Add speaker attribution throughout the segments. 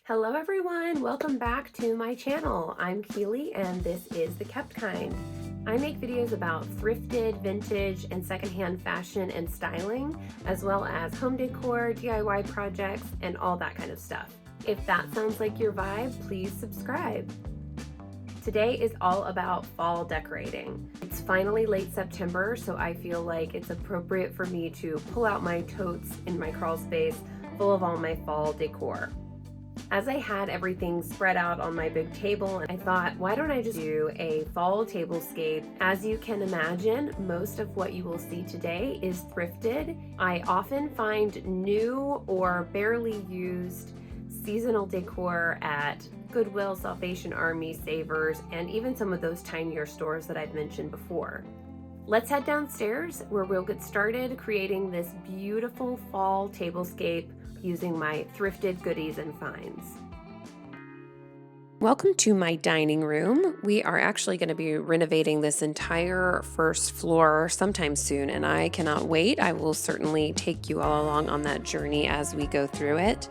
Speaker 1: Hello everyone, welcome back to my channel. I'm Keely and this is The Kept Kind. I make videos about thrifted, vintage, and secondhand fashion and styling, as well as home decor, DIY projects, and all that kind of stuff. If that sounds like your vibe, please subscribe. Today is all about fall decorating. It's finally late September, so I feel like it's appropriate for me to pull out my totes in my crawl space full of all my fall decor. As I had everything spread out on my big table, I thought, why don't I just do a fall tablescape? As you can imagine, most of what you will see today is thrifted. I often find new or barely used seasonal decor at Goodwill, Salvation Army, Savers, and even some of those tinier stores that I've mentioned before. Let's head downstairs where we'll get started creating this beautiful fall tablescape using my thrifted goodies and finds. Welcome to my dining room. We are actually going to be renovating this entire first floor sometime soon, and I cannot wait. I will certainly take you all along on that journey as we go through it.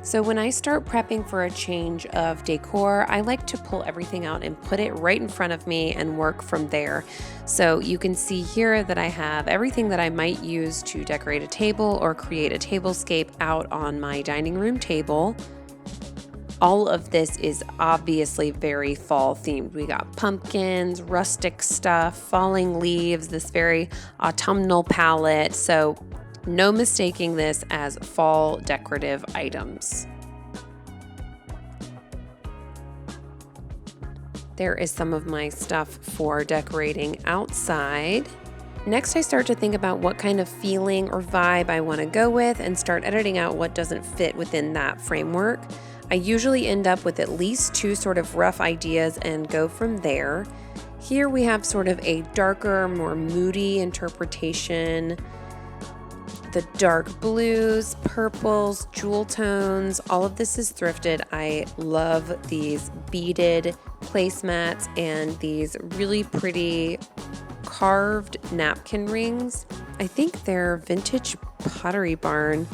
Speaker 1: So when I start prepping for a change of decor, I like to pull everything out and put it right in front of me and work from there. So you can see here that I have everything that I might use to decorate a table or create a tablescape out on my dining room table. All of this is obviously very fall themed. We got pumpkins, rustic stuff, falling leaves, this very autumnal palette. So no mistaking this as fall decorative items. There is some of my stuff for decorating outside. Next, I start to think about what kind of feeling or vibe I want to go with and start editing out what doesn't fit within that framework. I usually end up with at least two sort of rough ideas and go from there. Here we have sort of a darker, more moody interpretation. The dark blues, purples, jewel tones, all of this is thrifted. I love these beaded placemats and these really pretty carved napkin rings. I think they're vintage Pottery Barn.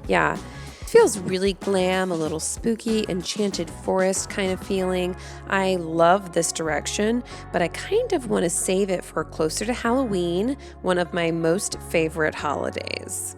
Speaker 1: Yeah, it feels really glam, a little spooky, enchanted forest kind of feeling. I love this direction, but I kind of want to save it for closer to Halloween, one of my most favorite holidays.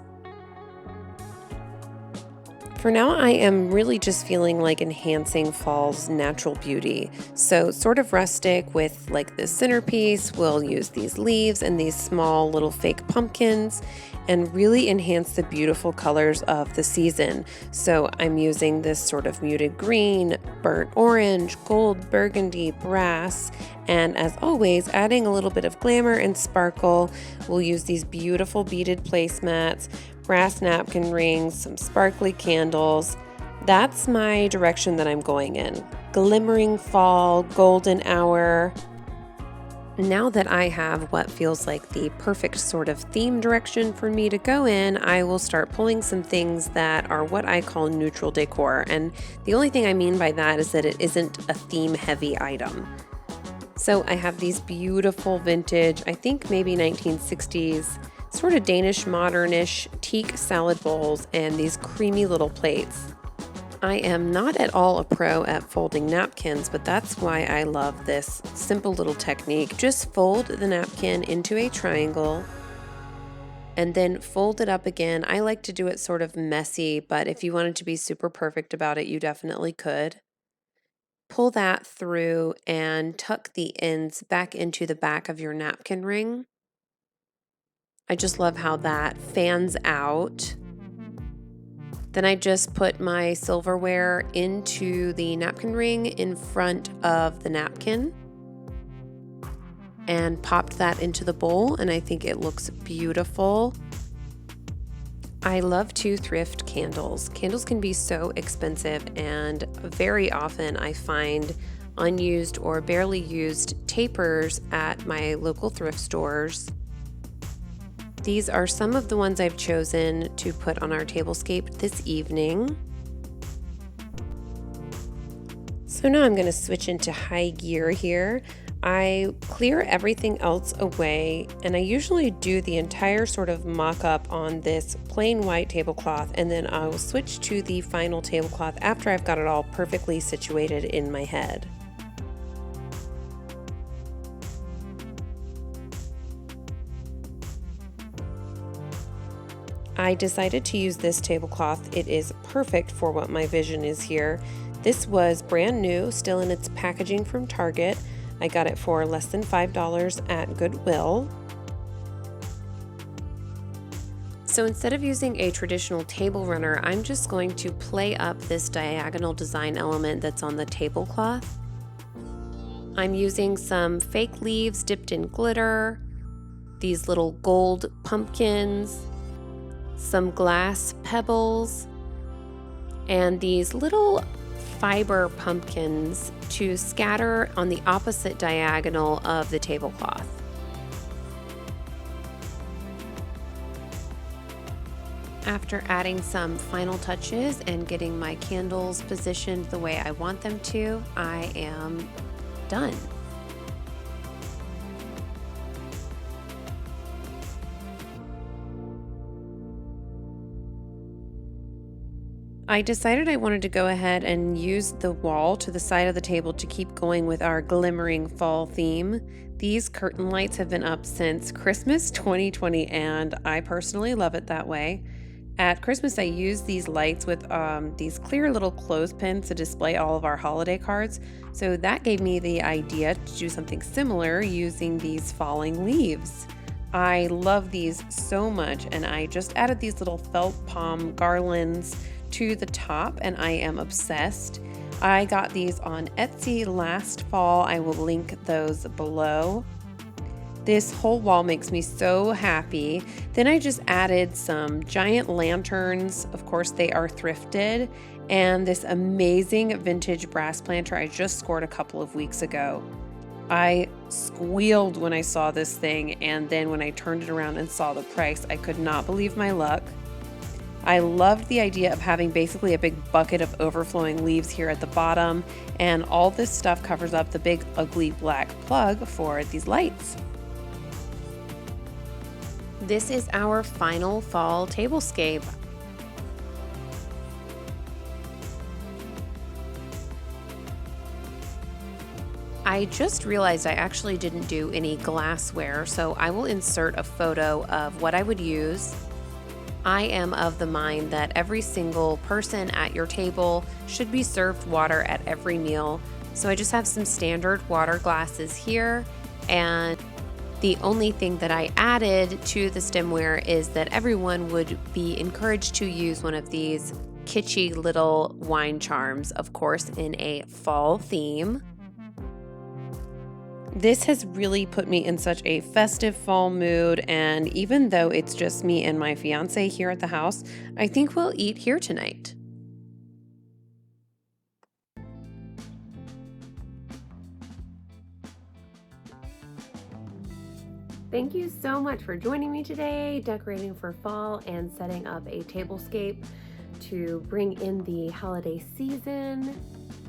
Speaker 1: For now, I am really just feeling like enhancing fall's natural beauty. So sort of rustic with like this centerpiece. We'll use these leaves and these small little fake pumpkins and really enhance the beautiful colors of the season. So I'm using this sort of muted green, burnt orange, gold, burgundy, brass, and as always, adding a little bit of glamour and sparkle. We'll use these beautiful beaded placemats, brass napkin rings, some sparkly candles. That's my direction that I'm going in. Glimmering fall, golden hour. Now that I have what feels like the perfect sort of theme direction for me to go in, I will start pulling some things that are what I call neutral decor. And the only thing I mean by that is that it isn't a theme-heavy item. So I have these beautiful vintage, I think maybe 1960s, sort of Danish modernish teak salad bowls and these creamy little plates. I am not at all a pro at folding napkins, but that's why I love this simple little technique. Just fold the napkin into a triangle and then fold it up again. I like to do it sort of messy, but if you wanted to be super perfect about it, you definitely could. Pull that through and tuck the ends back into the back of your napkin ring. I just love how that fans out. Then I just put my silverware into the napkin ring in front of the napkin and popped that into the bowl, and I think it looks beautiful. I love to thrift candles. Candles can be so expensive, and very often I find unused or barely used tapers at my local thrift stores. These are some of the ones I've chosen to put on our tablescape this evening. So now I'm going to switch into high gear here. I clear everything else away, and I usually do the entire sort of mock-up on this plain white tablecloth, and then I'll switch to the final tablecloth after I've got it all perfectly situated in my head. I decided to use this tablecloth. It is perfect for what my vision is here. This was brand new, still in its packaging from Target. I got it for less than $5 at Goodwill. So instead of using a traditional table runner, I'm just going to play up this diagonal design element that's on the tablecloth. I'm using some fake leaves dipped in glitter, these little gold pumpkins, some glass pebbles, and these little fiber pumpkins to scatter on the opposite diagonal of the tablecloth. After adding some final touches and getting my candles positioned the way I want them to, I am done. I decided I wanted to go ahead and use the wall to the side of the table to keep going with our glimmering fall theme. These curtain lights have been up since Christmas 2020, and I personally love it that way. At Christmas, I used these lights with these clear little clothespins to display all of our holiday cards. So that gave me the idea to do something similar using these falling leaves. I love these so much, and I just added these little felt palm garlands to the top, and I am obsessed. I got these on Etsy last fall. I will link those below. This whole wall makes me so happy. Then I just added some giant lanterns. Of course, they are thrifted, and this amazing vintage brass planter I just scored a couple of weeks ago. I squealed when I saw this thing, and then when I turned it around and saw the price, I could not believe my luck. I loved the idea of having basically a big bucket of overflowing leaves here at the bottom, and all this stuff covers up the big ugly black plug for these lights. This is our final fall tablescape. I just realized I actually didn't do any glassware, so I will insert a photo of what I would use. I am of the mind that every single person at your table should be served water at every meal. So I just have some standard water glasses here, and the only thing that I added to the stemware is that everyone would be encouraged to use one of these kitschy little wine charms, of course, in a fall theme. This has really put me in such a festive fall mood, and even though it's just me and my fiance here at the house, I think we'll eat here tonight. Thank you so much for joining me today, decorating for fall and setting up a tablescape to bring in the holiday season.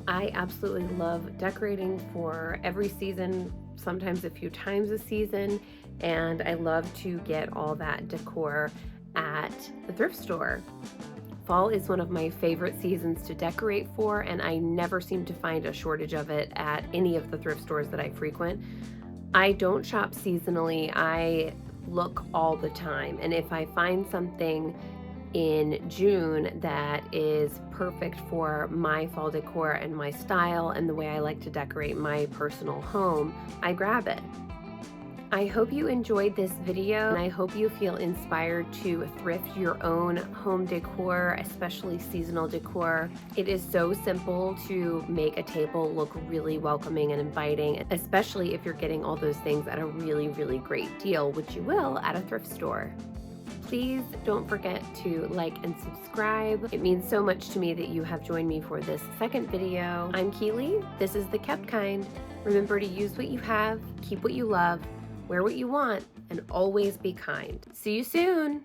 Speaker 1: I absolutely love decorating for every season, sometimes a few times a season, and I love to get all that decor at the thrift store. Fall is one of my favorite seasons to decorate for, and I never seem to find a shortage of it at any of the thrift stores that I frequent. I don't shop seasonally, I look all the time, and if I find something in June that is perfect for my fall decor and my style and the way I like to decorate my personal home, I grab it. I hope you enjoyed this video, and I hope you feel inspired to thrift your own home decor, especially seasonal decor. It is so simple to make a table look really welcoming and inviting, especially if you're getting all those things at a really, really great deal, which you will at a thrift store. Please don't forget to like and subscribe. It means so much to me that you have joined me for this second video. I'm Keely. This is The Kept Kind. Remember to use what you have, keep what you love, wear what you want, and always be kind. See you soon.